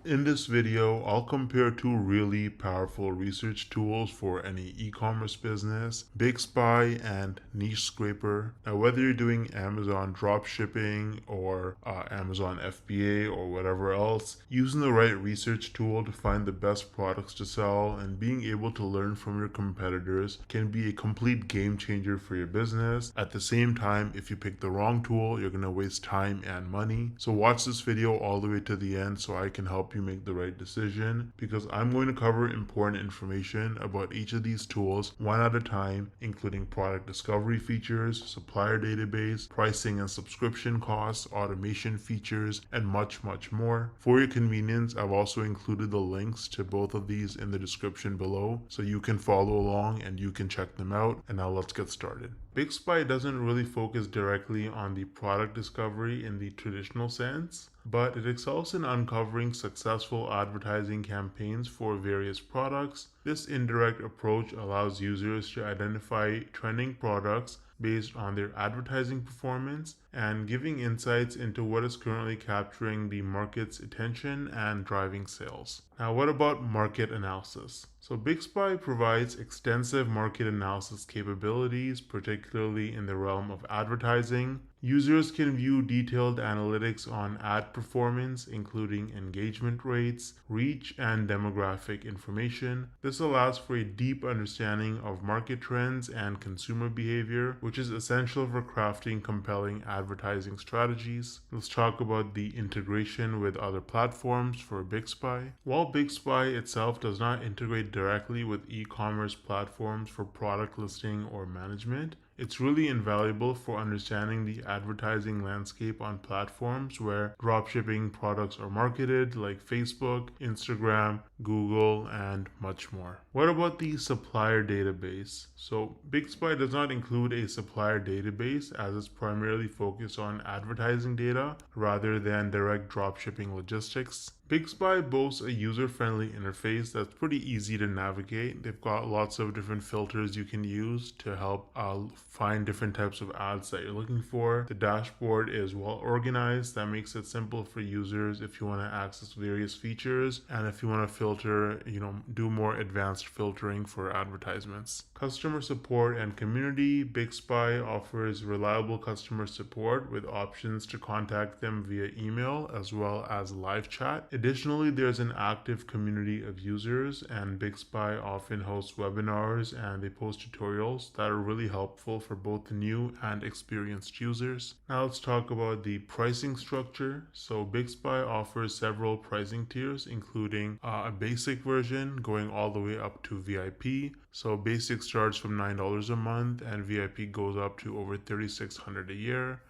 In this video, I'll compare two really powerful research tools for any e-commerce business, BigSpy and Niche Scraper. Now, whether you're doing Amazon dropshipping or Amazon FBA or whatever else, using the right research tool to find the best products to sell and being able to learn from your competitors can be a complete game changer for your business. At the same time, if you pick the wrong tool, you're going to waste time and money. So watch this video all the way to the end so I can help you make the right decision, because I'm going to cover important information about each of these tools one at a time, including product discovery features, supplier database, pricing and subscription costs, automation features, and much more. For your convenience, I've also included the links to both of these in the description below so you can follow along and you can check them out. And now let's get started. BigSpy doesn't really focus directly on the product discovery in the traditional sense, but it excels in uncovering successful advertising campaigns for various products. This indirect approach allows users to identify trending products based on their advertising performance and giving insights into what is currently capturing the market's attention and driving sales. Now, what about market analysis? So BigSpy provides extensive market analysis capabilities, particularly in the realm of advertising. Users can view detailed analytics on ad performance, including engagement rates, reach, and demographic information. This allows for a deep understanding of market trends and consumer behavior, which is essential for crafting compelling advertising strategies. Let's talk about the integration with other platforms for BigSpy. While BigSpy itself does not integrate directly with e-commerce platforms for product listing or management, it's really invaluable for understanding the advertising landscape on platforms where dropshipping products are marketed, like Facebook, Instagram, Google, and much more. What about the supplier database? So BigSpy does not include a supplier database, as it's primarily focused on advertising data rather than direct dropshipping logistics. BigSpy boasts a user-friendly interface that's pretty easy to navigate. They've got lots of different filters you can use to help find different types of ads that you're looking for. The dashboard is well organized. That makes it simple for users if you want to access various features and if you want to filter, do more advanced filtering for advertisements. Customer support and community. BigSpy offers reliable customer support with options to contact them via email as well as live chat. Additionally, there's an active community of users, and BigSpy often hosts webinars and they post tutorials that are really helpful for both the new and experienced users. Now let's talk about the pricing structure. So BigSpy offers several pricing tiers, including a basic version going all the way up to VIP. So basic starts from $9 a month and VIP goes up to over $3,600 a year.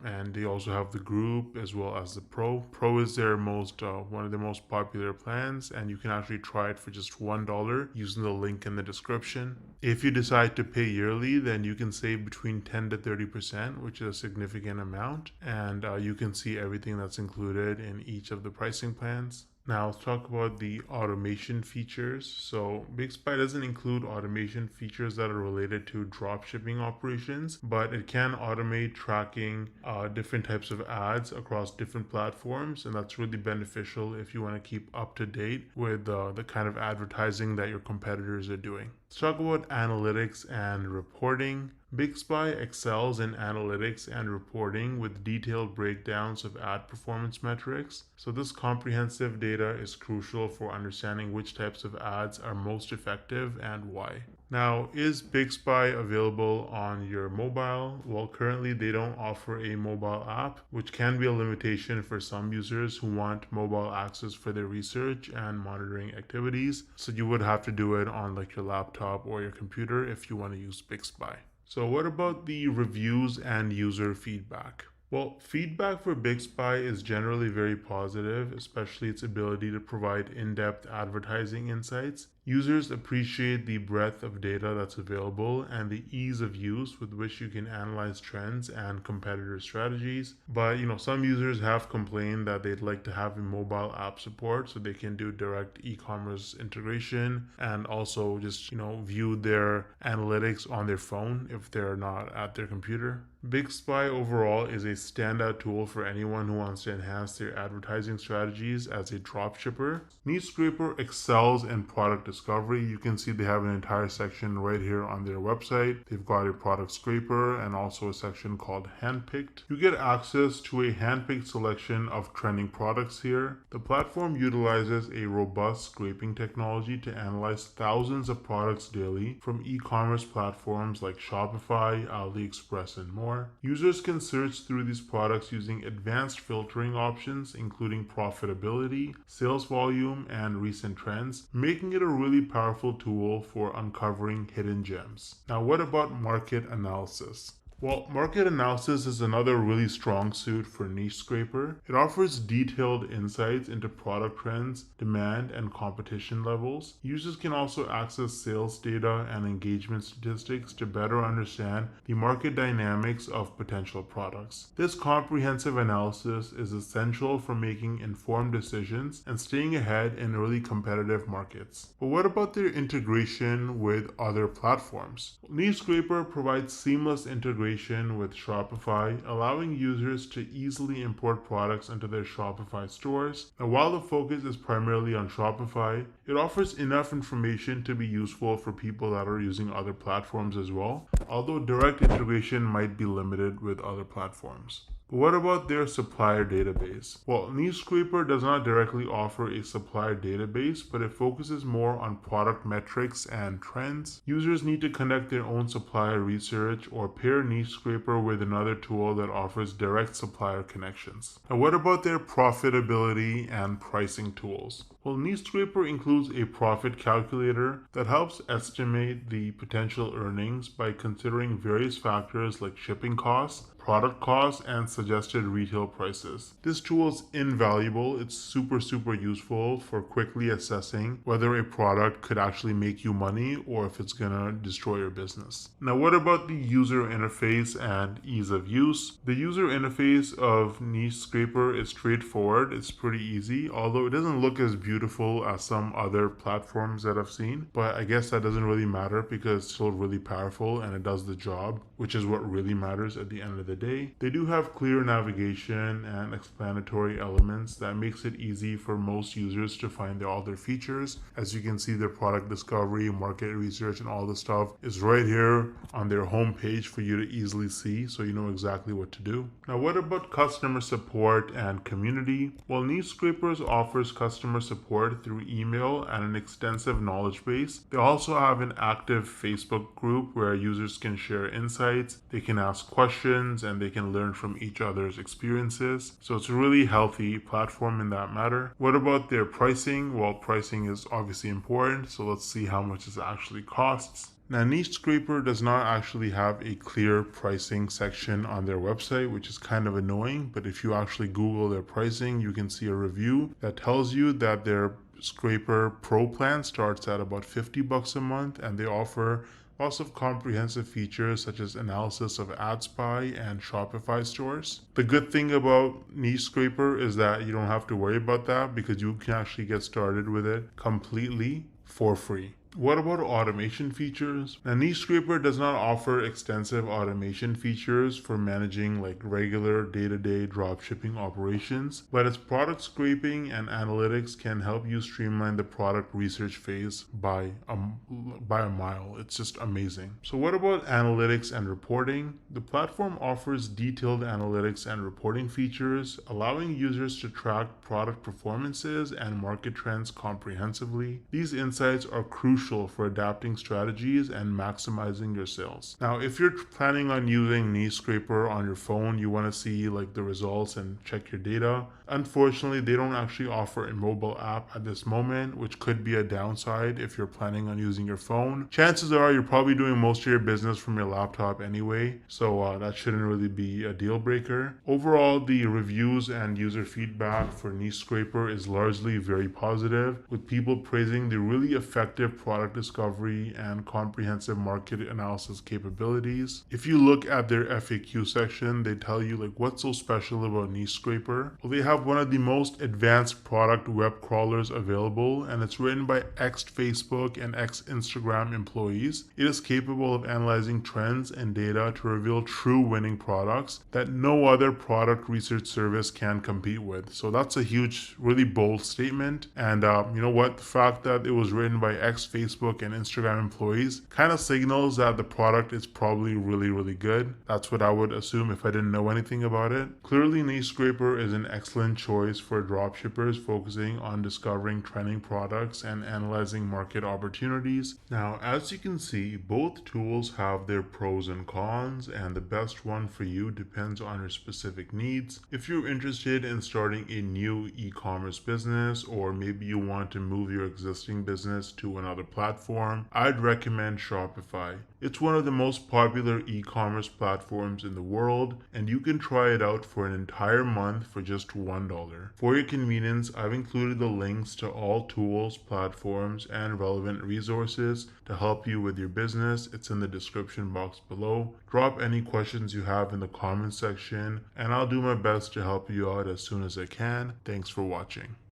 And they also have the group as well as the pro. Pro is their one of the most popular plans, and you can actually try it for just $1 using the link in the description. If you decide to pay yearly, then you can save between 10 to 30%, which is a significant amount, and you can see everything that's included in each of the pricing plans. Now let's talk about the automation features. So BigSpy doesn't include automation features that are related to dropshipping operations, but it can automate tracking different types of ads across different platforms, and that's really beneficial if you want to keep up to date with the kind of advertising that your competitors are doing. Let's talk about analytics and reporting. BigSpy excels in analytics and reporting with detailed breakdowns of ad performance metrics. So this comprehensive data is crucial for understanding which types of ads are most effective and why. Now, is BigSpy available on your mobile? Well, currently they don't offer a mobile app, which can be a limitation for some users who want mobile access for their research and monitoring activities. So you would have to do it on like your laptop or your computer if you want to use BigSpy. So what about the reviews and user feedback? Well, feedback for BigSpy is generally very positive, especially its ability to provide in-depth advertising insights. Users appreciate the breadth of data that's available and the ease of use with which you can analyze trends and competitor strategies. But some users have complained that they'd like to have a mobile app support so they can do direct e-commerce integration and also just view their analytics on their phone if they're not at their computer. BigSpy overall is a standout tool for anyone who wants to enhance their advertising strategies as a dropshipper. Niche Scraper excels in product discovery. You can see they have an entire section right here on their website. They've got a product scraper and also a section called Handpicked. You get access to a handpicked selection of trending products here. The platform utilizes a robust scraping technology to analyze thousands of products daily from e-commerce platforms like Shopify, AliExpress, and more. Users can search through these products using advanced filtering options, including profitability, sales volume, and recent trends, making it a really powerful tool for uncovering hidden gems. Now, what about market analysis? Well, market analysis is another really strong suit for Niche Scraper. It offers detailed insights into product trends, demand, and competition levels. Users can also access sales data and engagement statistics to better understand the market dynamics of potential products. This comprehensive analysis is essential for making informed decisions and staying ahead in really competitive markets. But what about their integration with other platforms? Niche Scraper provides seamless integration with Shopify, allowing users to easily import products into their Shopify stores. And while the focus is primarily on Shopify, it offers enough information to be useful for people that are using other platforms as well, although direct integration might be limited with other platforms. But what about their supplier database? Well, Niche Scraper does not directly offer a supplier database, but it focuses more on product metrics and trends. Users need to conduct their own supplier research or pair Niche Scraper with another tool that offers direct supplier connections. And what about their profitability and pricing tools? Well, Niche Scraper includes a profit calculator that helps estimate the potential earnings by considering various factors like shipping costs, product costs, and suggested retail prices. This tool is invaluable. It's super useful for quickly assessing whether a product could actually make you money or if it's gonna destroy your business. Now, what about the user interface and ease of use? The user interface of Niche Scraper is straightforward. It's pretty easy, although it doesn't look as beautiful as some other platforms that I've seen, but I guess that doesn't really matter because it's still really powerful and it does the job, which is what really matters at the end of the day. They do have clear navigation and explanatory elements that makes it easy for most users to find all their features. As you can see, their product discovery, market research, and all the stuff is right here on their homepage for you to easily see, so you know exactly what to do. Now, what about customer support and community? Well, Niche Scrapers offers customer support through email and an extensive knowledge base. They also have an active Facebook group where users can share insights, they can ask questions, and they can learn from each other's experiences. So it's a really healthy platform in that matter. What about their pricing? Well, pricing is obviously important, so let's see how much it actually costs. Now, Niche Scraper does not actually have a clear pricing section on their website, which is kind of annoying, but if you actually Google their pricing, you can see a review that tells you that their Scraper Pro plan starts at about $50 a month, and they offer lots of comprehensive features such as analysis of AdSpy and Shopify stores. The good thing about Niche Scraper is that you don't have to worry about that because you can actually get started with it completely for free. What about automation features? Now, Niche Scraper does not offer extensive automation features for managing like regular day-to-day dropshipping operations, but its product scraping and analytics can help you streamline the product research phase by a mile. It's just amazing. So what about analytics and reporting? The platform offers detailed analytics and reporting features, allowing users to track product performances and market trends comprehensively. These insights are crucial for adapting strategies and maximizing your sales. Now, if you're planning on using Niche Scraper on your phone, you want to see like the results and check your data. Unfortunately, they don't actually offer a mobile app at this moment, which could be a downside if you're planning on using your phone. Chances are you're probably doing most of your business from your laptop anyway, so that shouldn't really be a deal breaker. Overall, the reviews and user feedback for Niche Scraper is largely very positive, with people praising the really effective product discovery and comprehensive market analysis capabilities. If you look at their FAQ section, they tell you like what's so special about Niche Scraper. Well, they have one of the most advanced product web crawlers available, and it's written by ex-Facebook and ex-Instagram employees. It is capable of analyzing trends and data to reveal true winning products that no other product research service can compete with. So that's a huge, really bold statement. And you know what? The fact that it was written by ex-Facebook and Instagram employees kind of signals that the product is probably really, really good. That's what I would assume if I didn't know anything about it. Clearly, Niche Scraper is an excellent choice for dropshippers focusing on discovering trending products and analyzing market opportunities. Now, as you can see, both tools have their pros and cons, and the best one for you depends on your specific needs. If you're interested in starting a new e-commerce business, or maybe you want to move your existing business to another platform, I'd recommend Shopify. It's one of the most popular e-commerce platforms in the world, and you can try it out for an entire month for just $1. For your convenience, I've included the links to all tools, platforms, and relevant resources to help you with your business. It's in the description box below. Drop any questions you have in the comment section, and I'll do my best to help you out as soon as I can. Thanks for watching.